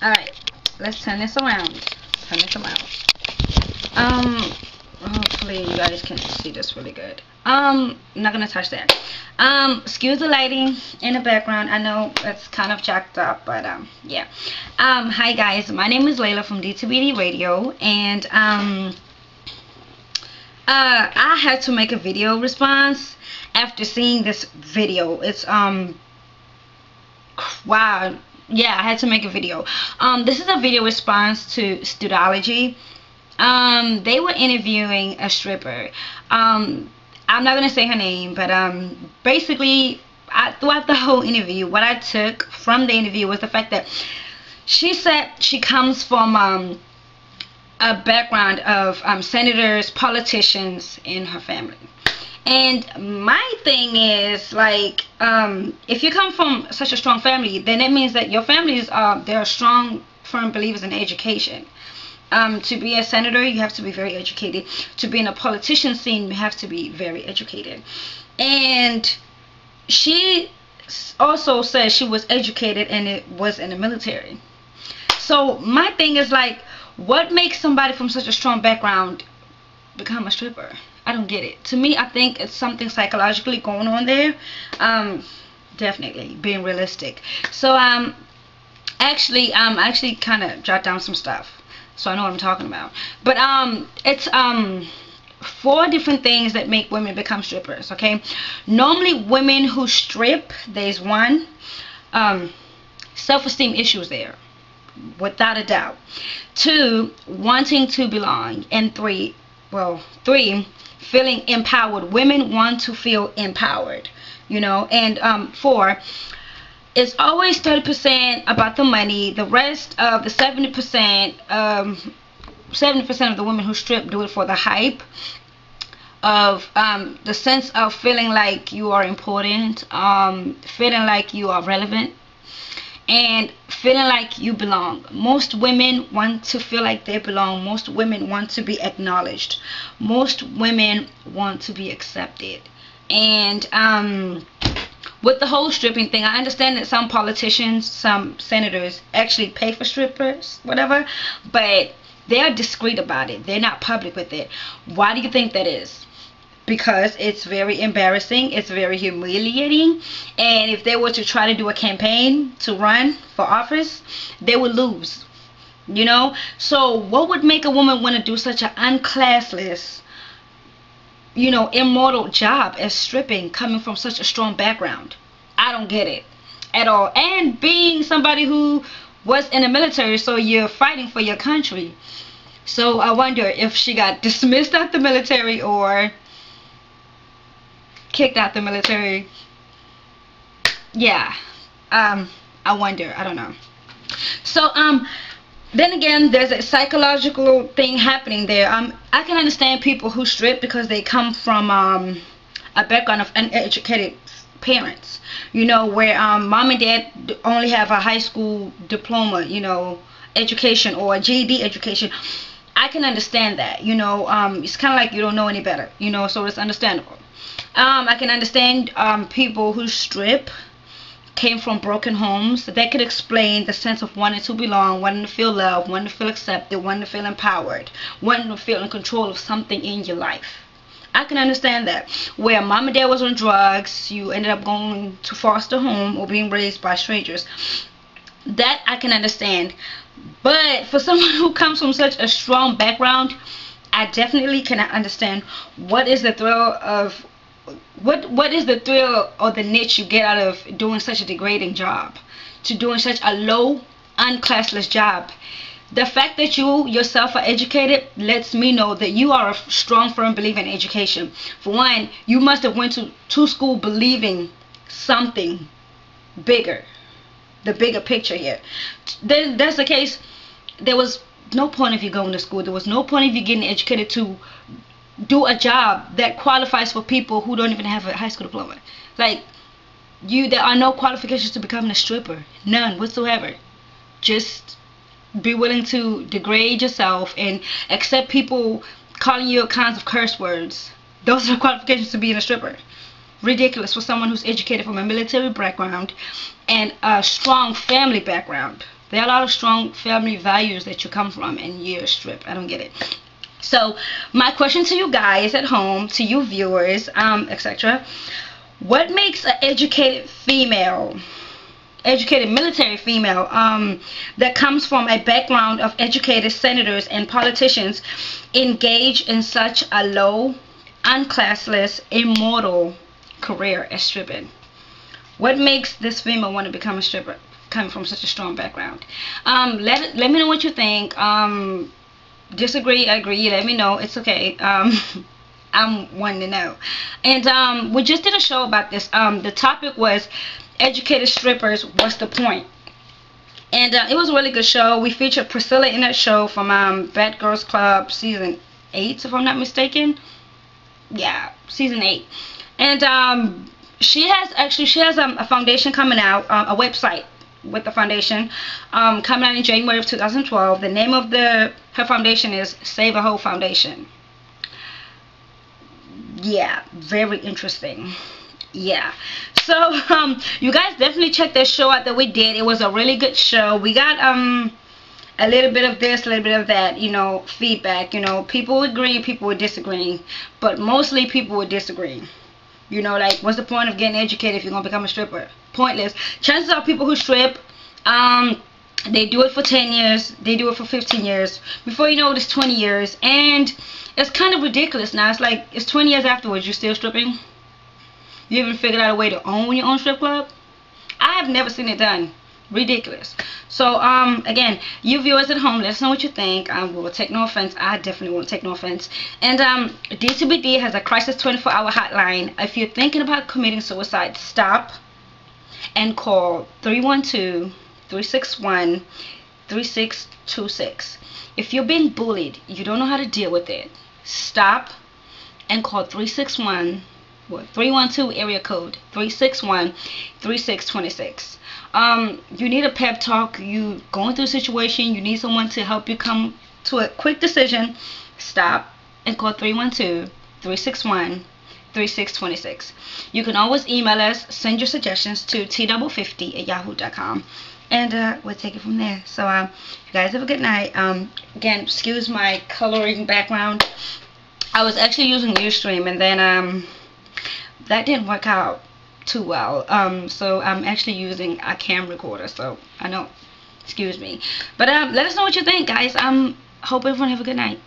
Alright, let's turn this around. Turn this around. Hopefully you guys can see this really good. I'm not gonna touch that. Excuse the lighting in the background. I know it's kind of jacked up, but yeah. Hi guys, my name is Layla from D2BD Radio, and I had to make a video response after seeing this video. It's wow. Yeah, I had to make a video. This is a video response to Studology. They were interviewing a stripper. I'm not gonna say her name, but basically, throughout the whole interview, what I took from the interview was the fact that she said she comes from a background of senators, politicians in her family. And my thing is, like, if you come from such a strong family, then it means that your families they're strong, firm believers in education. To be a senator, you have to be very educated. To be in a politician scene, you have to be very educated. And she also said she was educated and it was in the military. So my thing is, like, what makes somebody from such a strong background become a stripper? I don't get it. To me, I think it's something psychologically going on there. Definitely being realistic. So actually kind of jot down some stuff so I know what I'm talking about. But it's 4 different things that make women become strippers. Okay, normally women who strip, there's 1, self-esteem issues there, without a doubt. 2, wanting to belong. And 3, feeling empowered. Women want to feel empowered, you know. And 4, it's always 30% about the money. The rest of the 70%, 70% of the women who strip do it for the hype of the sense of feeling like you are important, feeling like you are relevant, and feeling like you belong. Most women want to feel like they belong. Most women want to be acknowledged. Most women want to be accepted. And with the whole stripping thing, I understand that some politicians, some senators actually pay for strippers, whatever, but they're discreet about it. They're not public with it. Why do you think that is? Because it's very embarrassing, it's very humiliating, and if they were to try to do a campaign to run for office, they would lose, you know. So what would make a woman want to do such an unclassless, you know, immoral job as stripping, coming from such a strong background? I don't get it at all. And being somebody who was in the military, so you're fighting for your country. So I wonder if she got dismissed out the military or kicked out the military. Yeah, I wonder. I don't know. So then again, there's a psychological thing happening there. I can understand people who strip because they come from a background of uneducated parents, you know, where mom and dad only have a high school diploma, you know, education, or a GED education. I can understand that, you know. It's kind of like you don't know any better, you know, so it's understandable. I can understand people who strip came from broken homes. That could explain the sense of wanting to belong, wanting to feel loved, wanting to feel accepted, wanting to feel empowered, wanting to feel in control of something in your life. I can understand that. Where mom and dad was on drugs, you ended up going to foster home or being raised by strangers. That I can understand. But for someone who comes from such a strong background, I definitely cannot understand what is the thrill of what is the thrill or the niche you get out of doing such a degrading job, to doing such a low, unclassless job. The fact that you yourself are educated lets me know that you are a strong, firm believer in education. For one, you must have went to school believing something bigger, the bigger picture here. Then that's the case. There was no point of you going to school. There was no point of you getting educated to do a job that qualifies for people who don't even have a high school diploma. Like, there are no qualifications to becoming a stripper. None whatsoever. Just be willing to degrade yourself and accept people calling you all kinds of curse words. Those are qualifications to being a stripper. Ridiculous for someone who's educated from a military background and a strong family background. There are a lot of strong family values that you come from, and you're stripped. I don't get it. So my question to you guys at home, to you viewers, etc. What makes an educated female, educated military female, that comes from a background of educated senators and politicians, engage in such a low, unclassless, immoral career as stripping? What makes this female want to become a stripper, coming from such a strong background? Let me know what you think. Disagree, agree, let me know. It's okay. I'm wanting to know. And we just did a show about this. The topic was educated strippers, what's the point? And it was a really good show. We featured Priscilla in that show from Bad Girls Club season 8, if I'm not mistaken. Yeah, season 8. And she has a foundation coming out, a website with the foundation coming out in January of 2012. The name of her foundation is Save a Hoe Foundation. Yeah, very interesting. Yeah, so you guys definitely check that show out that we did. It was a really good show. We got a little bit of this, a little bit of that, you know, feedback. You know, people would agree, people would disagree, but mostly people would disagree. You know, like, what's the point of getting educated if you're gonna become a stripper? Pointless. Chances are people who strip, they do it for 10 years, they do it for 15 years. Before you know it, it's 20 years, and it's kind of ridiculous now. It's like, it's 20 years afterwards, you're still stripping. You haven't figured out a way to own your own strip club? I have never seen it done. Ridiculous. So again, you viewers at home, let us know what you think. We will take no offense. I definitely won't take no offense. And D2BD has a crisis 24-hour hotline. If you're thinking about committing suicide, stop and call 312-361-3626. If you're being bullied, you don't know how to deal with it, stop and call 312 area code 361-3626. You need a pep talk, you going through a situation, you need someone to help you come to a quick decision, stop and call 312-361-3626. You can always email us, send your suggestions to t5050@yahoo.com, and we'll take it from there. So you guys have a good night. Again, excuse my coloring background. I was actually using Ustream, and then that didn't work out too well, so I'm actually using a cam recorder, so I know, excuse me, but let us know what you think, guys. Hope everyone have a good night.